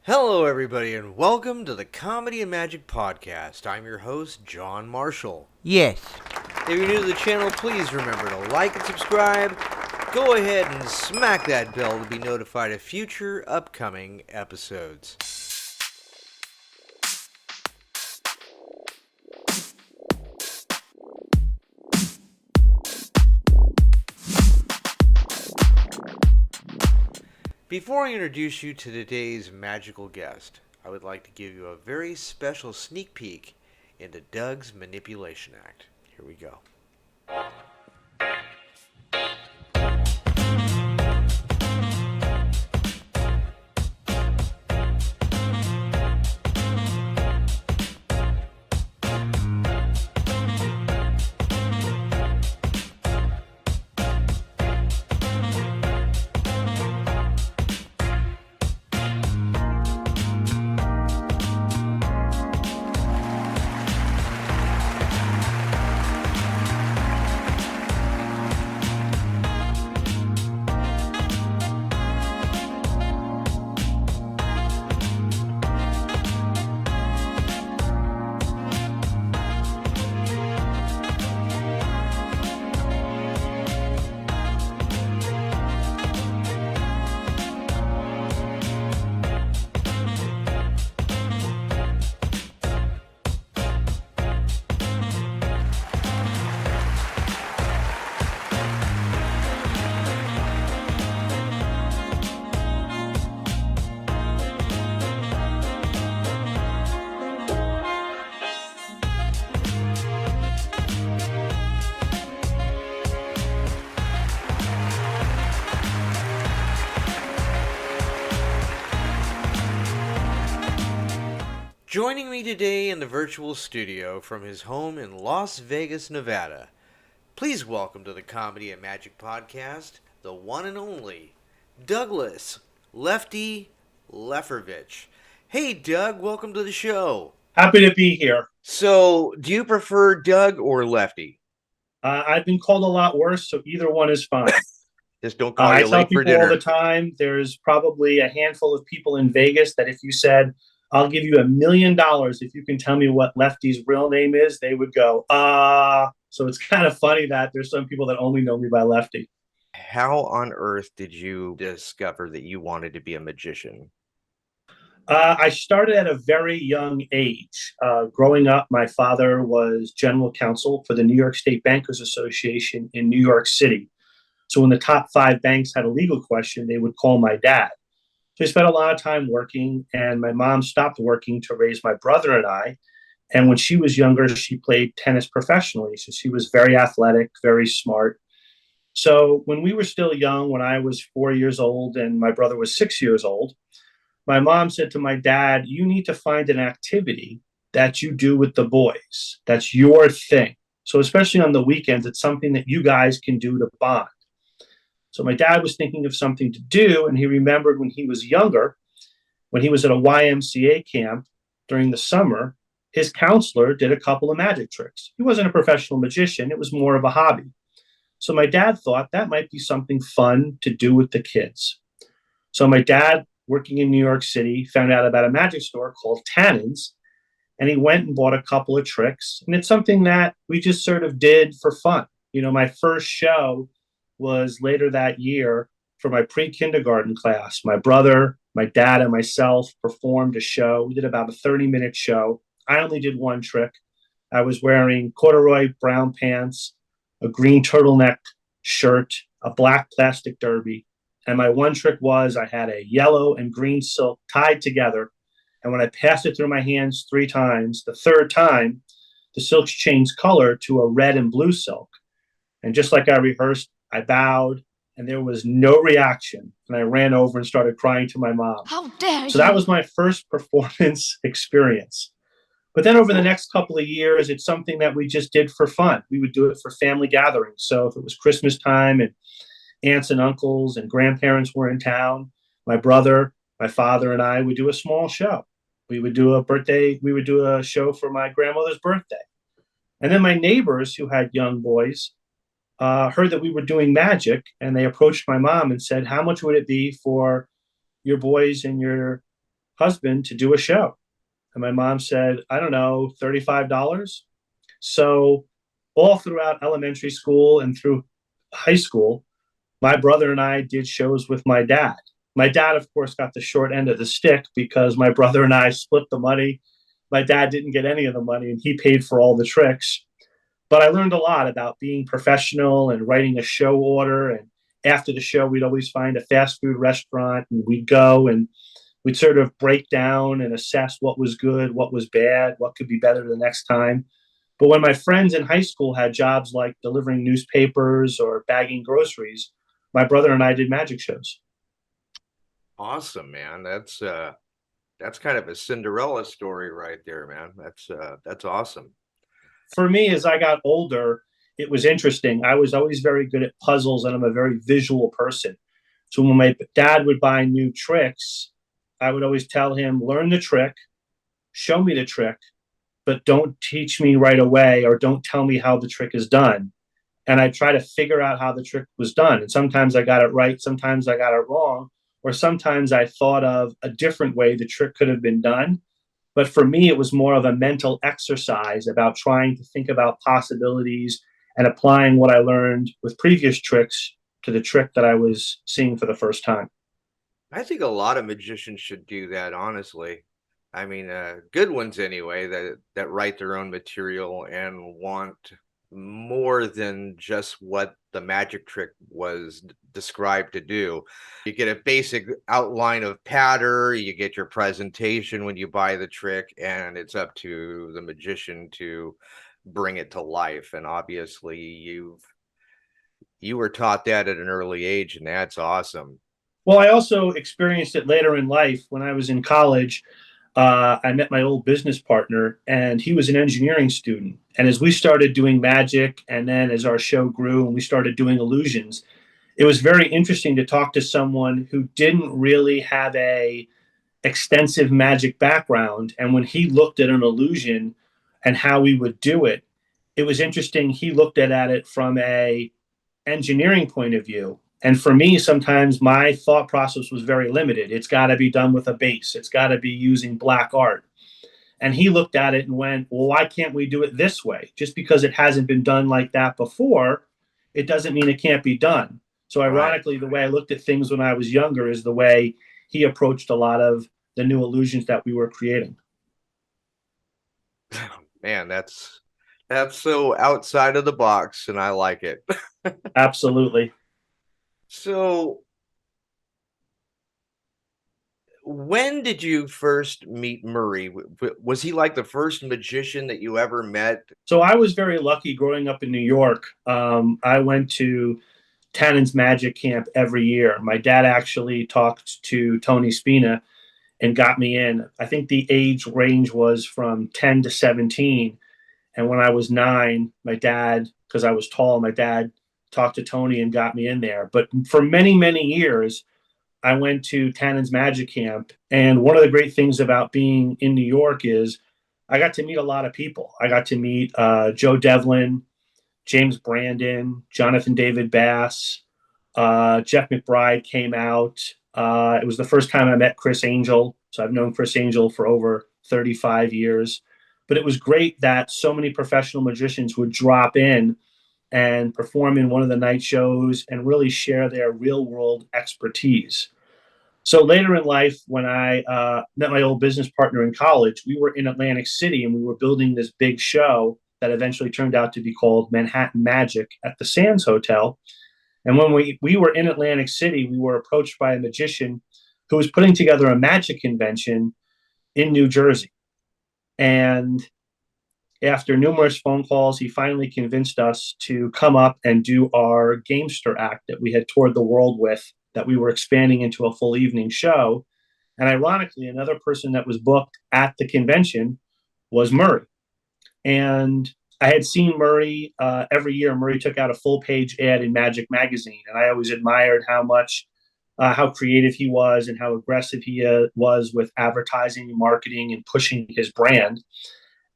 Hello, everybody, and welcome to the Comedy and Magic Podcast. I'm your host, John Marshall. Yes. If you're new to the channel, please remember to like and subscribe. Go ahead and smack that bell to be notified of future upcoming episodes. Before I introduce you to today's magical guest, I would like to give you a very special sneak peek into Doug's Manipulation Act. Here we go. Joining me today in the virtual studio from his home in Las Vegas, Nevada, please welcome to the Comedy and Magic Podcast, the one and only Douglas Lefty Leferovich. Hey Doug, welcome to the show. Happy to be here. So, do you prefer Doug or Lefty? I've been called a lot worse, so either one is fine. Just don't call I you tell late for people all dinner. the time, there's probably a handful of people in Vegas that if you said, I'll give you $1 million if you can tell me what Lefty's real name is, they would go, So it's kind of funny that there's some people that only know me by Lefty. How on earth did you discover that you wanted to be a magician? I started at a very young age. Growing up, my father was general counsel for the New York State Bankers Association in New York City. So when the top 5 banks had a legal question, they would call my dad. So I spent a lot of time working, and my mom stopped working to raise my brother and I. And when she was younger, she played tennis professionally. So she was very athletic, very smart. So when we were still young, when I was 4 years old and my brother was 6 years old, my mom said to my dad, you need to find an activity that you do with the boys. That's your thing. So especially on the weekends, it's something that you guys can do to bond. So my dad was thinking of something to do, and he remembered when he was younger, when he was at a YMCA camp during the summer, his counselor did a couple of magic tricks. He wasn't a professional magician. It was more of a hobby. So my dad thought that might be something fun to do with the kids. So my dad, working in New York City, found out about a magic store called Tannen's, and he went and bought a couple of tricks. And it's something that we just sort of did for fun. You know, my first show was later that year for my pre-kindergarten class. My brother, my dad, and myself performed a show. We did about a 30-minute show. I only did one trick. I was wearing corduroy brown pants, a green turtleneck shirt, a black plastic derby. And my one trick was I had a yellow and green silk tied together. And when I passed it through my hands 3 times, the third time, the silks changed color to a red and blue silk. And just like I rehearsed, I bowed, and there was no reaction. And I ran over and started crying to my mom. How dare you? So that was my first performance experience. But then over the next couple of years, it's something that we just did for fun. We would do it for family gatherings. So if it was Christmas time and aunts and uncles and grandparents were in town, my brother, my father, and I would do a small show. We would do a show for my grandmother's birthday. And then my neighbors who had young boys heard that we were doing magic, and they approached my mom and said, how much would it be for your boys and your husband to do a show. And my mom said, I don't know, $35. So all throughout elementary school and through high school, my brother and I did shows with my dad. My dad, of course, got the short end of the stick because my brother and I split the money. My dad didn't get any of the money and he paid for all the tricks. But I learned a lot about being professional and writing a show order. And after the show, we'd always find a fast food restaurant and we'd go and we'd sort of break down and assess what was good, what was bad, what could be better the next time. But when my friends in high school had jobs like delivering newspapers or bagging groceries, my brother and I did magic shows. Awesome, man. That's kind of a Cinderella story right there, man. That's awesome. For me, as I got older, it was interesting. I was always very good at puzzles and I'm a very visual person. So when my dad would buy new tricks, I would always tell him, learn the trick, show me the trick, but don't teach me right away or don't tell me how the trick is done. And I try to figure out how the trick was done. And sometimes I got it right, sometimes I got it wrong, or sometimes I thought of a different way the trick could have been done. But for me, it was more of a mental exercise about trying to think about possibilities and applying what I learned with previous tricks to the trick that I was seeing for the first time. I think a lot of magicians should do that, honestly. I mean, good ones anyway, that write their own material and want more than just what the magic trick was described to do. You get a basic outline of pattern, you get your presentation when you buy the trick, and it's up to the magician to bring it to life. And obviously, you were taught that at an early age, and that's awesome. Well, I also experienced it later in life when I was in college. I met my old business partner, and he was an engineering student. And as we started doing magic, and then as our show grew and we started doing illusions, it was very interesting to talk to someone who didn't really have a extensive magic background. And when he looked at an illusion and how we would do it, it was interesting. He looked at it from a engineering point of view. And for me, sometimes my thought process was very limited. It's got to be done with a base. It's got to be using black art. And he looked at it and went, well, why can't we do it this way? Just because it hasn't been done like that before, it doesn't mean it can't be done. So Right. ironically, the way I looked at things when I was younger is the way he approached a lot of the new illusions that we were creating. Man, that's so outside of the box, and I like it. Absolutely. So, when did you first meet Murray? Was he like the first magician that you ever met? So I was very lucky growing up in New York. I went to Tannen's Magic Camp every year. My dad actually talked to Tony Spina and got me in. I think the age range was from 10 to 17. And when I was 9, my dad, because I was tall, my dad talked to Tony and got me in there. But for many, many years, I went to Tannen's Magic Camp. And one of the great things about being in New York is I got to meet a lot of people. I got to meet Joe Devlin, James Brandon, Jonathan David Bass, Jeff McBride came out. It was the first time I met Chris Angel. So I've known Chris Angel for over 35 years. But it was great that so many professional magicians would drop in and perform in one of the night shows and really share their real world expertise. So later in life, when I met my old business partner in college, we were in Atlantic City and we were building this big show that eventually turned out to be called Manhattan Magic at the Sands Hotel. And when we were in Atlantic City, we were approached by a magician who was putting together a magic convention in New Jersey. And after numerous phone calls, he finally convinced us to come up and do our Gamester act that we had toured the world with, that we were expanding into a full evening show. And ironically, another person that was booked at the convention was Murray. And I had seen Murray every year. Murray took out a full page ad in Magic Magazine, and I always admired how creative he was and how aggressive he was with advertising and marketing and pushing his brand.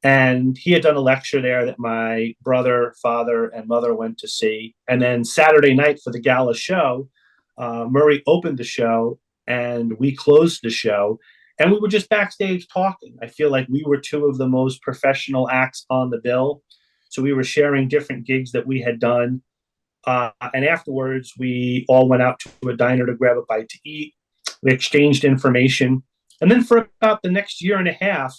And he had done a lecture there that my brother, father, and mother went to see. And then Saturday night for the gala show, Murray opened the show and we closed the show. And we were just backstage talking. I feel like we were two of the most professional acts on the bill. So we were sharing different gigs that we had done. And afterwards, we all went out to a diner to grab a bite to eat. We exchanged information. And then for about the next year and a half,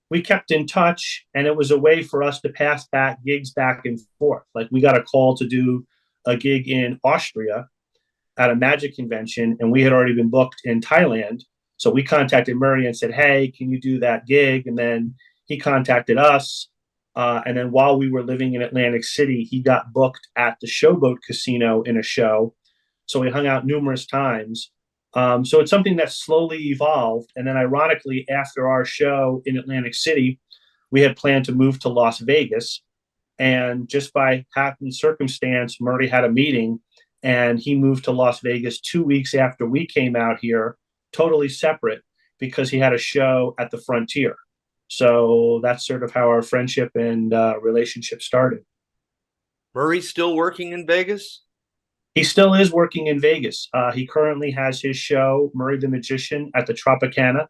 we kept in touch, and it was a way for us to pass back gigs back and forth. Like we got a call to do a gig in Austria at a magic convention, and we had already been booked in Thailand. So we contacted Murray and said, "Hey, can you do that gig?" And then he contacted us. And then while we were living in Atlantic City, he got booked at the Showboat Casino in a show. So we hung out numerous times. So it's something that slowly evolved. And then, ironically, after our show in Atlantic City, we had planned to move to Las Vegas. And just by happen circumstance, Murray had a meeting, and he moved to Las Vegas 2 weeks after we came out here, totally separate, because he had a show at the Frontier. So that's sort of how our friendship and relationship started. Murray's still working in Vegas? He still is working in Vegas. He currently has his show, Murray the Magician, at the Tropicana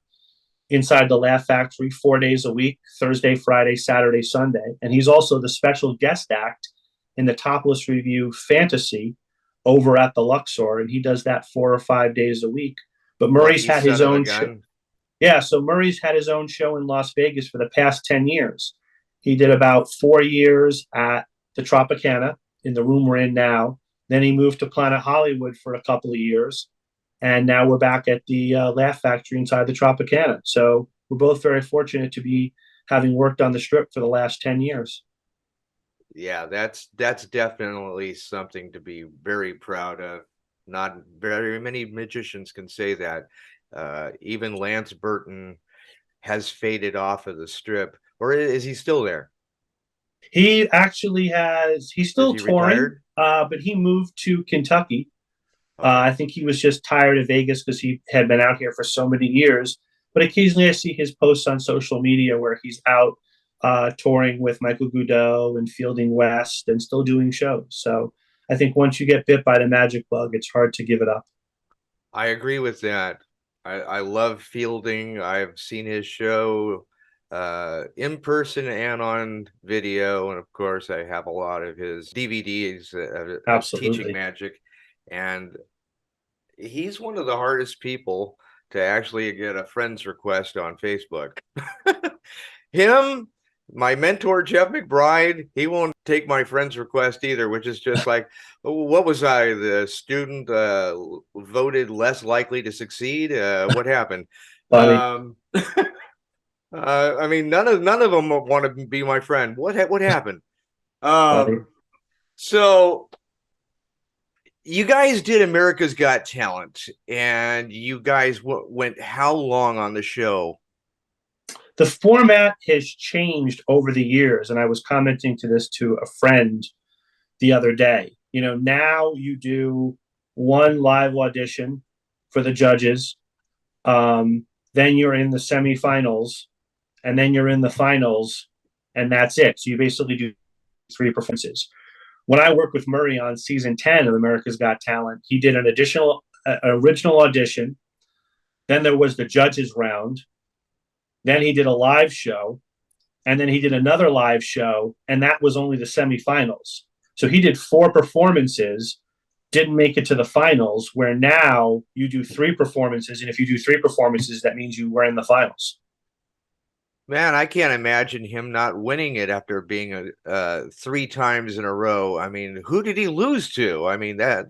inside the Laugh Factory 4 days a week, Thursday, Friday, Saturday, Sunday. And he's also the special guest act in the Topless Review Fantasy over at the Luxor. And he does that 4 or 5 days a week. But Murray's had his own show. Yeah, so Murray's had his own show in Las Vegas for the past 10 years. He did about 4 years at the Tropicana in the room we're in now. Then he moved to Planet Hollywood for a couple of years. And now we're back at the Laugh Factory inside the Tropicana. So we're both very fortunate to be having worked on the strip for the last 10 years. Yeah, that's definitely something to be very proud of. Not very many magicians can say that. Even Lance Burton has faded off of the strip, or is he still there? He actually he's still touring, but he moved to Kentucky. Okay. I think he was just tired of Vegas because he had been out here for so many years. But occasionally I see his posts on social media where he's out touring with Michael Goudeau and Fielding West and still doing shows. So I think once you get bit by the magic bug, it's hard to give it up. I agree with that. I love Fielding. I've seen his show in person and on video. And of course, I have a lot of his DVDs of teaching magic. And he's one of the hardest people to actually get a friend's request on Facebook. Him, my mentor, Jeff McBride, he won't take my friend's request either, which is just like, what was I, the student voted less likely to succeed? What happened? I mean, none of them want to be my friend. What happened? So you guys did America's Got Talent, and you guys went how long on the show? The format has changed over the years, and I was commenting to this to a friend the other day. You know, now you do one live audition for the judges, then you're in the semifinals, and then you're in the finals, and that's it. So you basically do 3 performances. When I worked with Murray on season 10 of America's Got Talent, he did an original audition. Then there was the judges round. Then he did a live show, and then he did another live show, and that was only the semifinals. So he did 4 performances, didn't make it to the finals, where now you do 3 performances, and if you do 3 performances, that means you were in the finals. Man, I can't imagine him not winning it after being 3 times in a row. I mean, who did he lose to? I mean, that's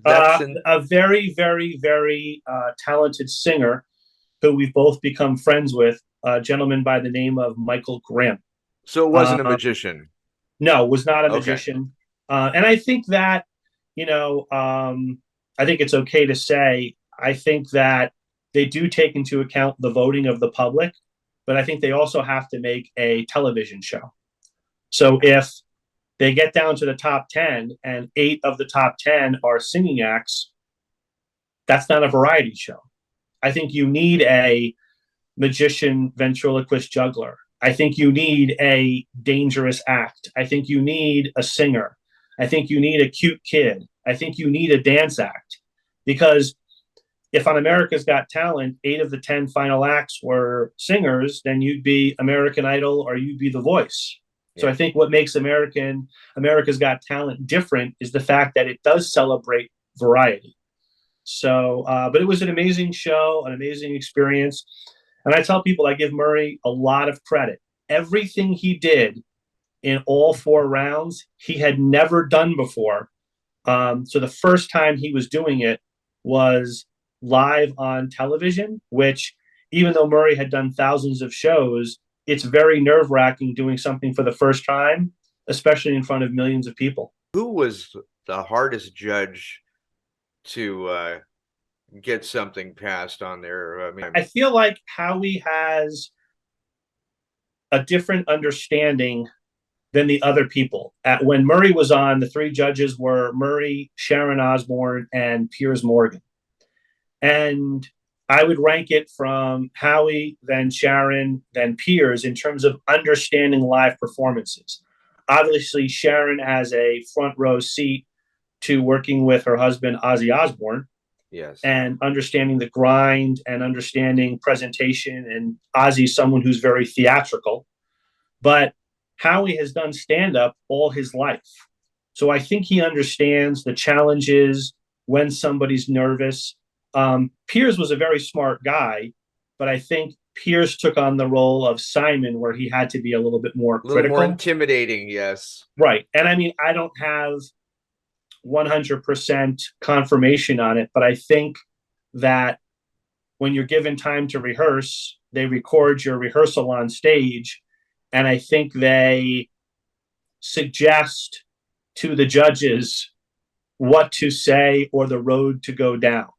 a very, very, very talented singer who we've both become friends with, a gentleman by the name of Michael Grimm. So it wasn't a magician? No, was not a magician. And I think that, I think it's okay to say, I think that they do take into account the voting of the public, but I think they also have to make a television show. So if they get down to the top 10 and 8 of the top 10 are singing acts, that's not a variety show. I think you need a magician, ventriloquist, juggler. I think you need a dangerous act. I think you need a singer. I think you need a cute kid. I think you need a dance act. Because if on America's Got Talent, 8 of the 10 final acts were singers, then you'd be American Idol or you'd be The Voice. So I Yeah. think what makes America's Got Talent different is the fact that it does celebrate variety. So, but it was an amazing show, an amazing experience. And I tell people I give Murray a lot of credit. Everything he did in all 4 rounds, he had never done before. So the first time he was doing it was live on television, which even though Murray had done thousands of shows, it's very nerve wracking doing something for the first time, especially in front of millions of people. Who was the hardest judge to get something passed on there? I mean, I feel like Howie has a different understanding than the other people. When Murray was on, the 3 judges were Murray, Sharon Osbourne, and Piers Morgan. And I would rank it from Howie, then Sharon, then Piers in terms of understanding live performances. Obviously, Sharon has a front row seat to working with her husband, Ozzy Osbourne, yes. and understanding the grind and understanding presentation. And Ozzy's someone who's very theatrical. But Howie has done stand up all his life. So I think he understands the challenges when somebody's nervous. Piers was a very smart guy, but I think Piers took on the role of Simon where he had to be a little bit more A little more critical. intimidating, yes. Right. And I mean, I don't have 100% confirmation on it, but I think that when you're given time to rehearse, they record your rehearsal on stage. And I think they suggest to the judges what to say or the road to go down.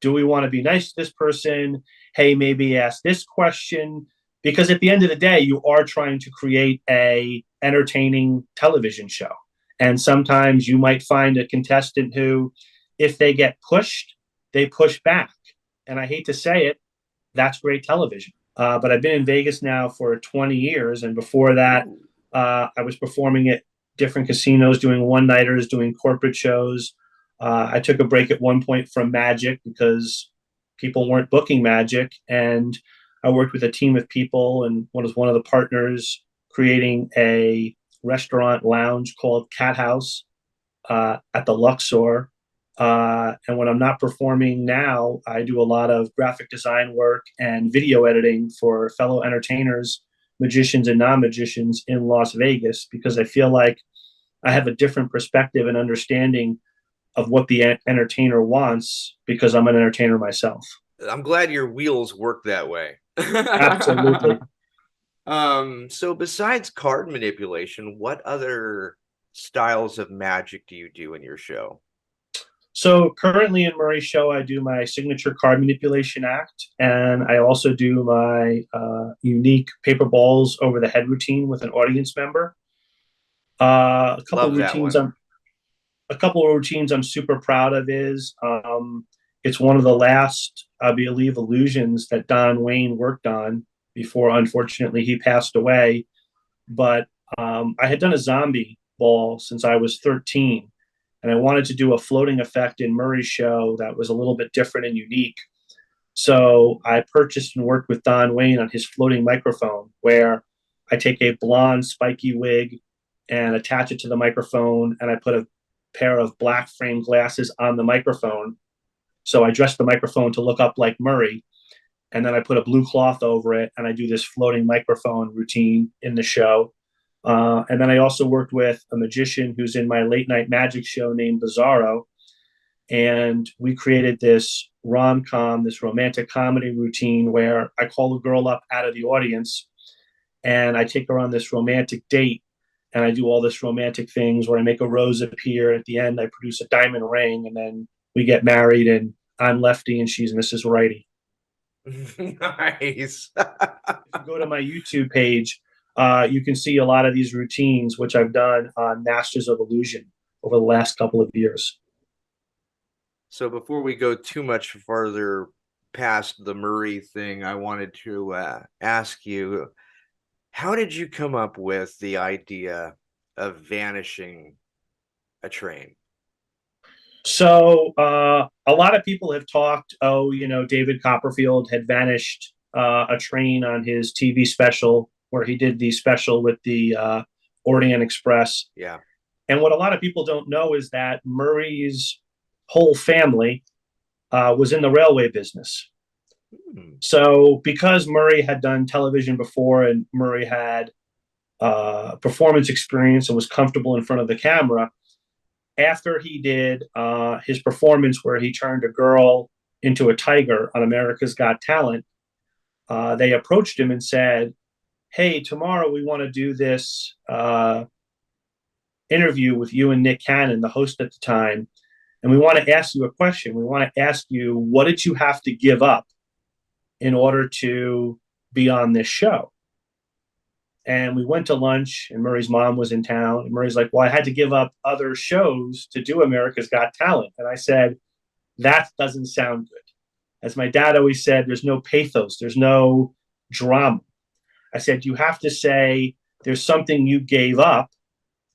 Do we want to be nice to this person? Hey, maybe ask this question. Because at the end of the day, you are trying to create a entertaining television show. And sometimes you might find a contestant who, if they get pushed, they push back. And I hate to say it, that's great television. But I've been in Vegas now for 20 years. And before that, I was performing at different casinos, doing one-nighters, doing corporate shows. I took a break at one point from Magic because people weren't booking Magic. And I worked with a team of people and was one of the partners creating a restaurant lounge called Cat House at the Luxor. And when I'm not performing now, I do a lot of graphic design work and video editing for fellow entertainers, magicians, and non magicians in Las Vegas because I feel like I have a different perspective and understanding of what the entertainer wants because I'm an entertainer myself. I'm glad your wheels work that way. Absolutely. So besides card manipulation, what other styles of magic do you do in your show? So currently in Murray's show, I do my signature card manipulation act, and I also do my unique paper balls over the head routine with an audience member. A couple Love of that routines one. I'm a couple of routines I'm super proud of is it's one of the last, I believe, illusions that Don Wayne worked on before, unfortunately, he passed away. But I had done a zombie ball since I was 13, and I wanted to do a floating effect in Murray's show that was a little bit different and unique. So I purchased and worked with Don Wayne on his floating microphone, where I take a blonde spiky wig and attach it to the microphone, and I put a pair of black frame glasses on the microphone. So I dress the microphone to look up like Murray, and then I put a blue cloth over it, and I do this floating microphone routine in the show. And then I also worked with a magician who's in my late night magic show named Bizarro, and we created this rom com, this romantic comedy routine where I call a girl up out of the audience, and I take her on this romantic date, and I do all this romantic things where I make a rose appear. At the end, I produce a diamond ring, and then we get married, and I'm Lefty and she's Mrs. Righty. Nice. If you go to my YouTube page, you can see a lot of these routines, which I've done on Masters of Illusion over the last couple of years. So before we go too much further past the Murray thing, I wanted to ask you, how did you come up with the idea of vanishing a train? So a lot of people have talked. Oh, David Copperfield had vanished a train on his TV special where he did the special with the Orient Express. Yeah. And what a lot of people don't know is that Murray's whole family was in the railway business. Hmm. So because Murray had done television before and Murray had performance experience and was comfortable in front of the camera, after he did his performance where he turned a girl into a tiger on America's Got Talent, they approached him and said, "Hey, tomorrow we want to do this interview with you and Nick Cannon, the host at the time, and we want to ask you a question. We want to ask you, what did you have to give up in order to be on this show?" And we went to lunch, and Murray's mom was in town. And Murray's like, "Well, I had to give up other shows to do America's Got Talent." And I said, "That doesn't sound good." As my dad always said, there's no pathos, there's no drama. I said, you have to say there's something you gave up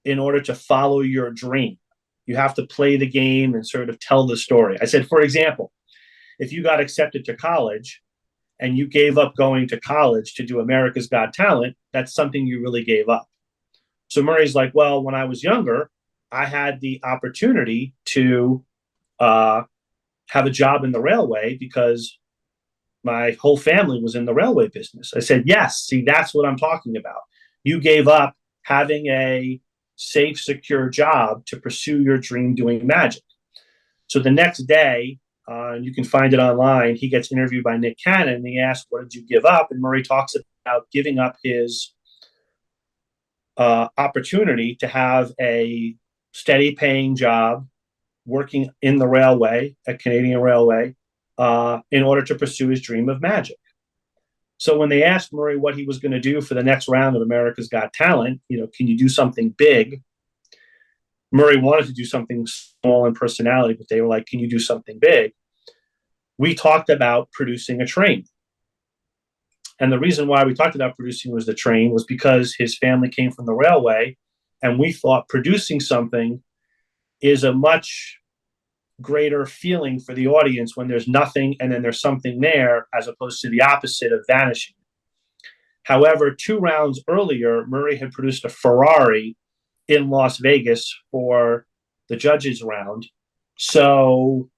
in order to follow your dream. You have to play the game and sort of tell the story. I said, for example, if you got accepted to college and you gave up going to college to do America's Got Talent, that's something you really gave up. So Murray's like, well, when I was younger, I had the opportunity to have a job in the railway because my whole family was in the railway business. I said, yes, see, that's what I'm talking about. You gave up having a safe, secure job to pursue your dream doing magic. So the next day, and you can find it online, he gets interviewed by Nick Cannon and he asks, what did you give up? And Murray talks about giving up his opportunity to have a steady paying job working in the railway, at Canadian Railway, in order to pursue his dream of magic. So when they asked Murray what he was going to do for the next round of America's Got Talent, can you do something big? Murray wanted to do something small in personality, but they were like, can you do something big? We talked about producing a train. And the reason why we talked about producing was the train was because his family came from the railway, and we thought producing something is a much greater feeling for the audience when there's nothing and then there's something there, as opposed to the opposite of vanishing. However, 2 rounds earlier, Murray had produced a Ferrari in Las Vegas for the judges round. So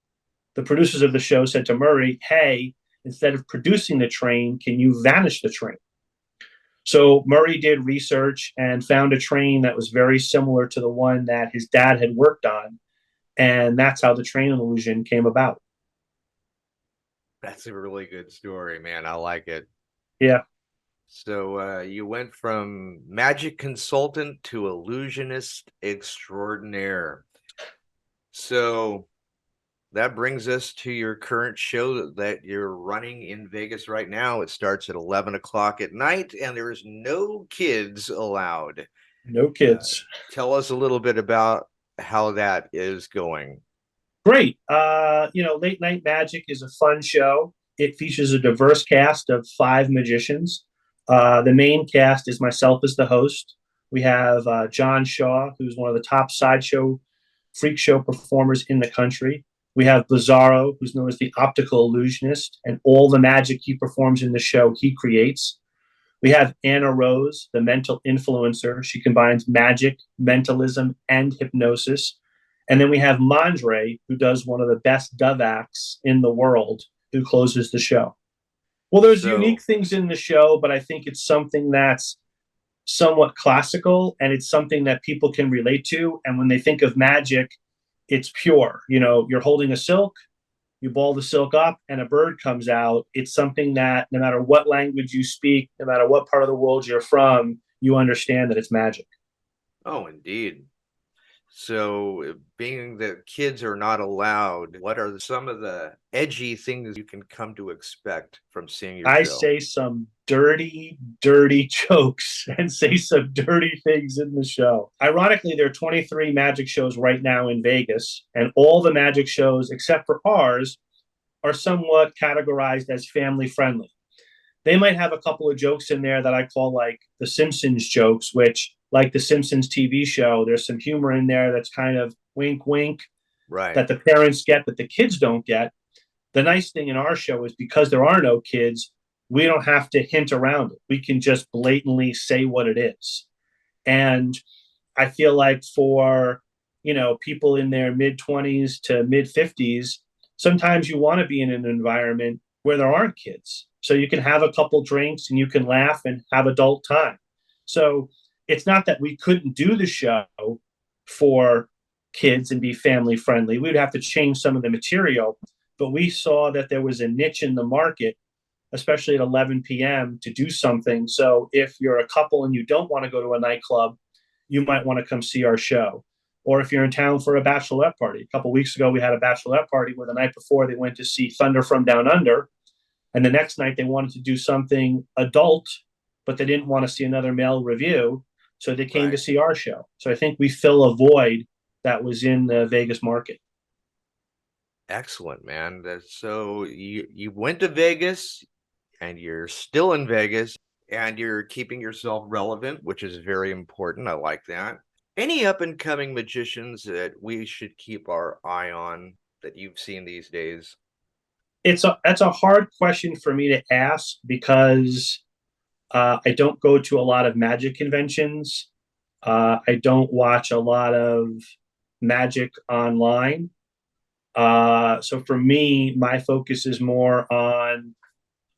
the producers of the show said to Murray, hey, instead of producing the train, can you vanish the train? So Murray did research and found a train that was very similar to the one that his dad had worked on. And that's how the train illusion came about. That's a really good story, man. I like it. Yeah. So you went from magic consultant to illusionist extraordinaire. So that brings us to your current show that you're running in Vegas right now. It starts at 11 o'clock at night, and there's no kids allowed. No kids. Tell us a little bit about how that is going. Great. Late Night Magic is a fun show. It features a diverse cast of 5 magicians. The main cast is myself as the host. We have John Shaw, who's one of the top sideshow freak show performers in the country. We have Bizarro, who's known as the optical illusionist, and all the magic he performs in the show he creates. We have Anna Rose, the mental influencer. She combines magic, mentalism, and hypnosis. And then we have Mondre, who does one of the best dove acts in the world, who closes the show. Well, there's unique things in the show, but I think it's something that's somewhat classical and it's something that people can relate to. And when they think of magic, it's pure. You're holding a silk, you ball the silk up, and a bird comes out. It's something that no matter what language you speak, no matter what part of the world you're from, you understand that it's magic. Oh, indeed. So, being that kids are not allowed, what are some of the edgy things you can come to expect from seeing your I show? say some dirty, dirty jokes and say some dirty things in the show. Ironically, there are 23 magic shows right now in Vegas, and all the magic shows, except for ours, are somewhat categorized as family friendly. They might have a couple of jokes in there that I call like the Simpsons jokes, which, like the Simpsons TV show, there's some humor in there that's kind of wink, wink. Right. that the parents get that the kids don't get. The nice thing in our show is because there are no kids, we don't have to hint around it. We can just blatantly say what it is. And I feel like for, people in their mid 20s to mid 50s, sometimes you want to be in an environment where there aren't kids. So you can have a couple drinks and you can laugh and have adult time. So it's not that we couldn't do the show for kids and be family friendly. We'd have to change some of the material, but we saw that there was a niche in the market, especially at 11 p.m., to do something. So if you're a couple and you don't want to go to a nightclub, you might want to come see our show. Or if you're in town for a bachelorette party. A couple of weeks ago, we had a bachelorette party where the night before they went to see Thunder from Down Under. And the next night they wanted to do something adult, but they didn't want to see another male review. So they came to Right. see our show. So I think we fill a void that was in the Vegas market. Excellent, man. So you went to Vegas and you're still in Vegas and you're keeping yourself relevant, which is very important. I like that. Any up and coming magicians that we should keep our eye on that you've seen these days? That's a hard question for me to ask because I don't go to a lot of magic conventions. I don't watch a lot of magic online. So for me, my focus is more on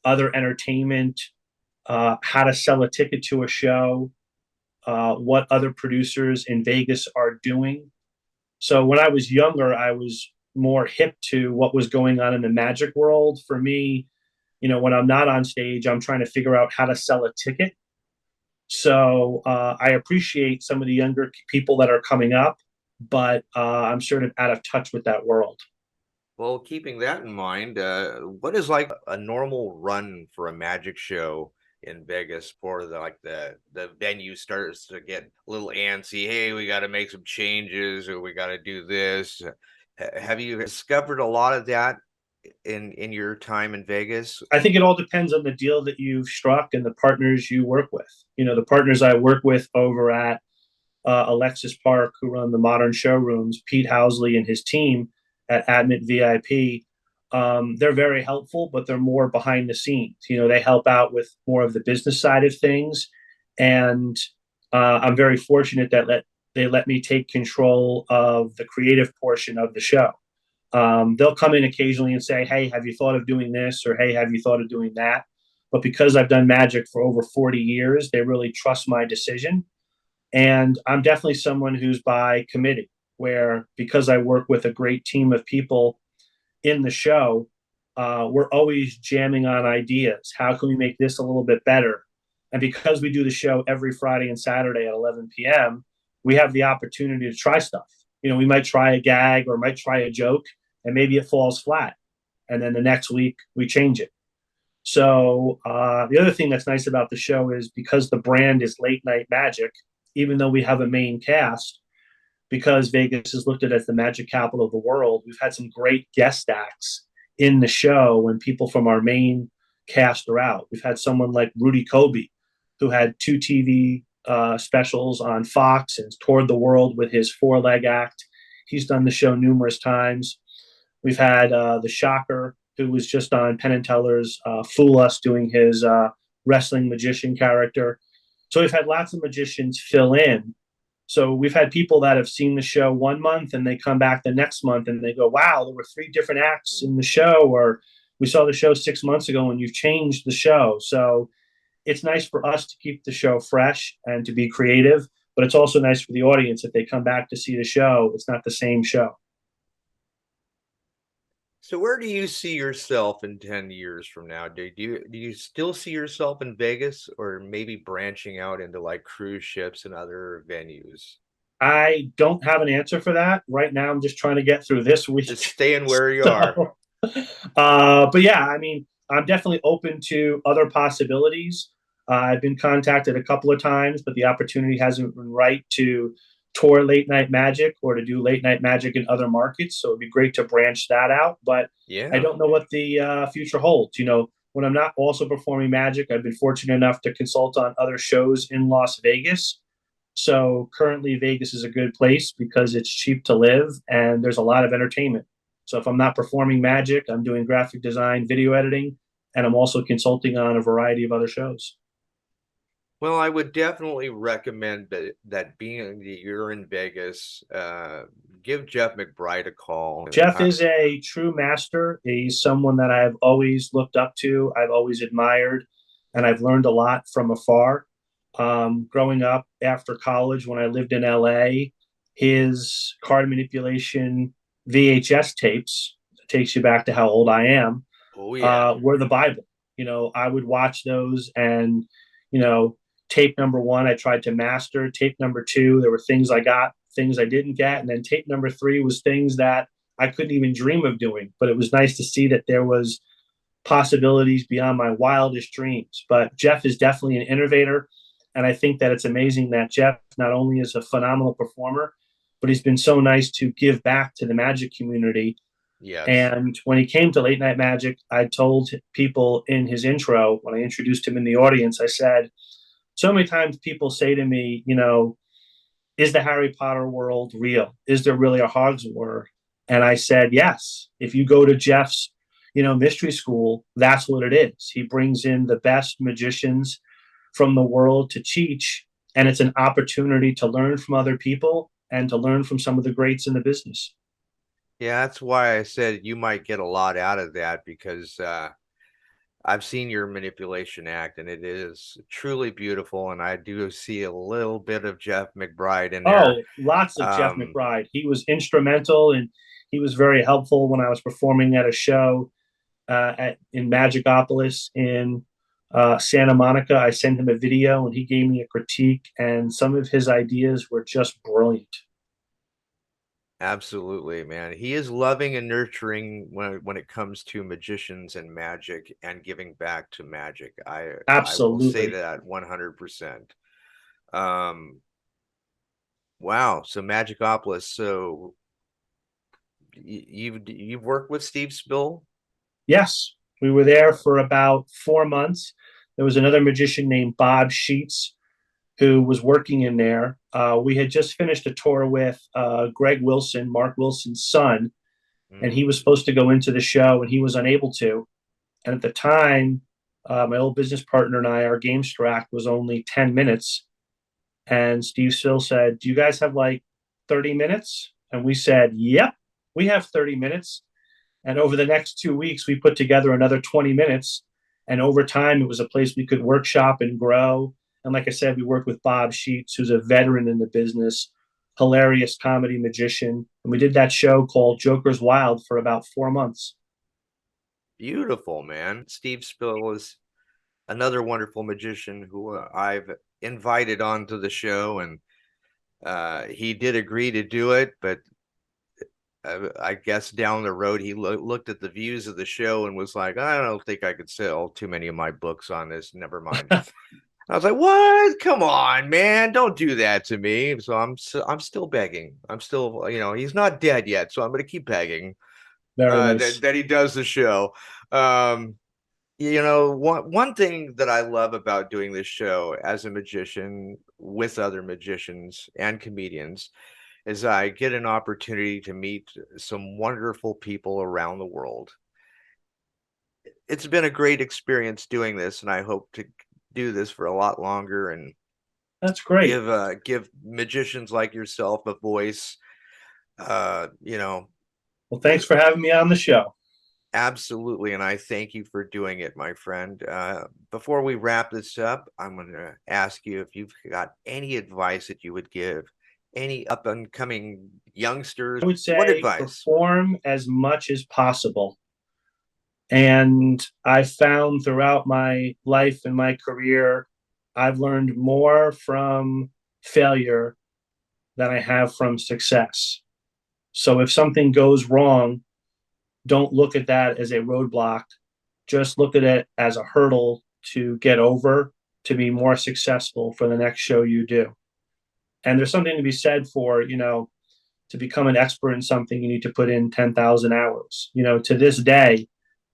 other entertainment, how to sell a ticket to a show, what other producers in Vegas are doing. So when I was younger, I was more hip to what was going on in the magic world. For me, when I'm not on stage, I'm trying to figure out how to sell a ticket. So I appreciate some of the younger people that are coming up, but I'm sort of out of touch with that world. Well, keeping that in mind, what is like a normal run for a magic show in Vegas for the venue starts to get a little antsy? Hey, we got to make some changes, or we got to do this. Have you discovered a lot of that in your time in Vegas? I think it all depends on the deal that you've struck and the partners you work with. The partners I work with over at Alexis Park, who run the modern showrooms, Pete Housley and his team at Admit VIP, they're very helpful, but they're more behind the scenes. They help out with more of the business side of things. And I'm very fortunate that they let me take control of the creative portion of the show. They'll come in occasionally and say, "Hey, have you thought of doing this?" or "Hey, have you thought of doing that?" But because I've done magic for over 40 years, they really trust my decision. And I'm definitely someone who's by committee, where because I work with a great team of people in the show, we're always jamming on ideas. How can we make this a little bit better? And because we do the show every Friday and Saturday at 11 p.m., we have the opportunity to try stuff. We might try a gag or might try a joke, and maybe it falls flat. And then the next week we change it. So the other thing that's nice about the show is because the brand is late night magic, even though we have a main cast, because Vegas is looked at as the magic capital of the world, we've had some great guest acts in the show when people from our main cast are out. We've had someone like Rudy Kobe, who had 2 TV specials on Fox and toured the world with his four-leg act. He's done the show numerous times. We've had the Shocker, who was just on Penn and Teller's Fool Us, doing his wrestling magician character. So we've had lots of magicians fill in. So we've had people that have seen the show 1 month and they come back the next month and they go, "Wow, there were 3 different acts in the show," or "We saw the show 6 months ago and you've changed the show." So it's nice for us to keep the show fresh and to be creative, but it's also nice for the audience if they come back to see the show. It's not the same show. So where do you see yourself in 10 years from now? Do you still see yourself in Vegas or maybe branching out into like cruise ships and other venues? I don't have an answer for that right now. I'm just trying to get through this week. Just staying where you are. So, but yeah, I mean, I'm definitely open to other possibilities. I've been contacted a couple of times, but the opportunity hasn't been right to tour late night magic or to do late night magic in other markets. So it'd be great to branch that out. But I Yeah. don't know what the future holds. When I'm not also performing magic, I've been fortunate enough to consult on other shows in Las Vegas. So currently, Vegas is a good place because it's cheap to live and there's a lot of entertainment. So if I'm not performing magic, I'm doing graphic design, video editing, and I'm also consulting on a variety of other shows. Well, I would definitely recommend that being that you're in Vegas, give Jeff McBride a call. Jeff is a true master. He's someone that I've always looked up to, I've always admired, and I've learned a lot from afar. Growing up after college, when I lived in LA, his card manipulation VHS tapes, takes you back to how old I am, Oh yeah. were the Bible. I would watch those, and you know, tape number one, I tried to master. Tape number two, there were things I got, things I didn't get, and then tape number three was things that I couldn't even dream of doing. But it was nice to see that there was possibilities beyond my wildest dreams. But Jeff is definitely an innovator, and I think that it's amazing that Jeff not only is a phenomenal performer, but he's been so nice to give back to the magic community. Yes. And when he came to Late Night Magic, I told people in his intro, when I introduced him in the audience, I said, so many times people say to me, is the Harry Potter world real? Is there really a Hogwarts? And I said, yes. If you go to Jeff's, mystery school, that's what it is. He brings in the best magicians from the world to teach, and it's an opportunity to learn from other people and to learn from some of the greats in the business. Yeah, that's why I said you might get a lot out of that because I've seen your manipulation act and it is truly beautiful. And I do see a little bit of Jeff McBride in there. Oh, lots of Jeff Um, McBride. He was instrumental and he was very helpful when I was performing at a show in Magicopolis in Santa Monica. I sent him a video and he gave me a critique, and some of his ideas were just brilliant. Absolutely, man. He is loving and nurturing when it comes to magicians and magic and giving back to magic. I will say Absolutely. that 100%. Um, wow. So Magicopolis. So you've worked with Steve Spill? Yes, we were there for about 4 months. There was another magician named Bob Sheets who was working in there. We had just finished a tour with Greg Wilson, Mark Wilson's son, and he Mm, was supposed to go into the show and he was unable to. And at the time, my old business partner and I, our game act was only 10 minutes. And Steve Sill said, do you guys have like 30 minutes? And we said, yep, we have 30 minutes. And over the next 2 weeks, we put together another 20 minutes. And over time, it was a place we could workshop and grow. And like I said, we worked with Bob Sheets, who's a veteran in the business, hilarious comedy magician. And we did that show called Joker's Wild for about 4 months. beautiful, man. Steve Spill is another wonderful magician who I've invited onto the show, and he did agree to do it, but I guess down the road he looked at the views of the show and was like, I don't think I could sell too many of my books on this. Never mind. I was like, "What? Come on, man! Don't do that to me." So I'm still begging. I'm still, he's not dead yet, so I'm going to keep begging Very that nice. that he does the show. Um, one thing that I love about doing this show as a magician with other magicians and comedians is I get an opportunity to meet some wonderful people around the world. It's been a great experience doing this, and I hope to do this for a lot longer and That's great. give magicians like yourself a voice. Well, We thanks for having me on the show. absolutely, and I thank you for doing it, my friend. Before we wrap this up, I'm going to ask you if you've got any advice that you would give any up and coming youngsters. I would What say advice? perform as much as possible. And I found throughout my life and my career, I've learned more from failure than I have from success. So if something goes wrong, don't look at that as a roadblock. Just look at it as a hurdle to get over to be more successful for the next show you do. And there's something to be said for, to become an expert in something, you need to put in 10,000 hours. To this day,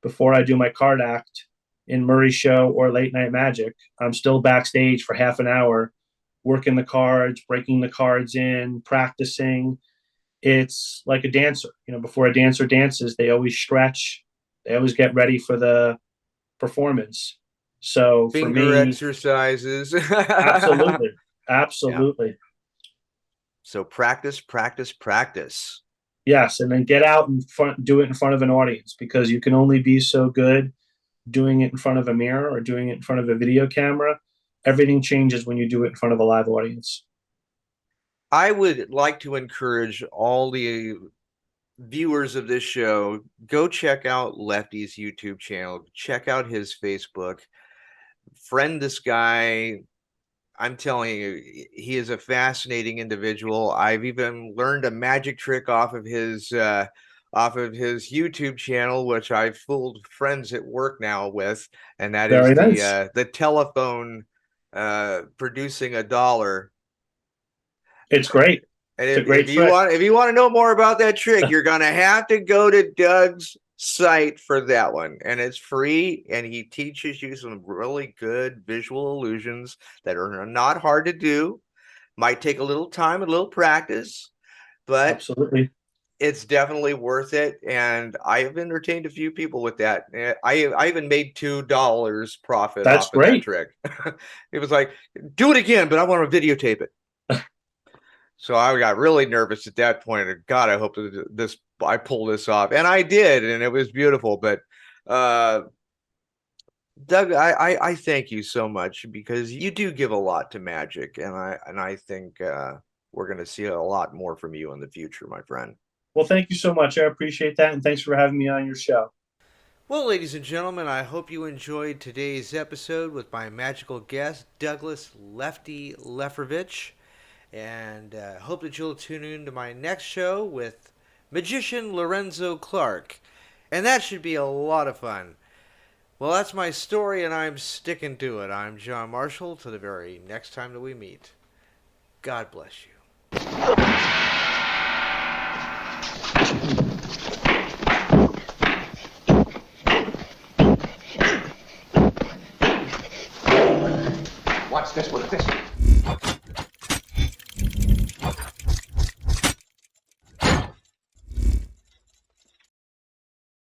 before I do my card act in Murray's show or Late Night Magic, I'm still backstage for half an hour working the cards, breaking the cards in, practicing. It's like a dancer. Before a dancer dances, they always stretch. They always get ready for the performance. So for Finger me, exercises. absolutely, Yeah. absolutely. So practice, practice, practice. Yes, and then get out and do it in front of an audience, because you can only be so good doing it in front of a mirror or doing it in front of a video camera. Everything changes when you do it in front of a live audience. I would like to encourage all the viewers of this show, go check out Lefty's YouTube channel, check out his Facebook, friend this guy. I'm telling you, he is a fascinating individual. I've even learned a magic trick off of his YouTube channel, which I've fooled friends at work now with, and that is Very nice. the telephone producing a dollar. It's great. And It's a if great you trick. want to know more about that trick, you're gonna have to go to Doug's site for that one, and it's free. And he teaches you some really good visual illusions that are not hard to do. Might take a little time, a little practice, but Absolutely. it's definitely worth it. And I've entertained a few people with that. I even made $2 profit That's off of that great. trick. It was like, do it again, but I want to videotape it. So I got really nervous at that point. God, I hope that I pull this off, and I did, and it was beautiful. But Doug, I thank you so much, because you do give a lot to magic, and I think we're going to see a lot more from you in the future, my friend. Well, thank you so much. I appreciate that, and thanks for having me on your show. Well, ladies and gentlemen, I hope you enjoyed today's episode with my magical guest, Douglas Lefty Leferovich. And hope that you'll tune in to my next show with magician Lorenzo Clark. And that should be a lot of fun. Well, that's my story, and I'm sticking to it. I'm John Marshall. To the very next time that we meet. God bless you. Watch this with this.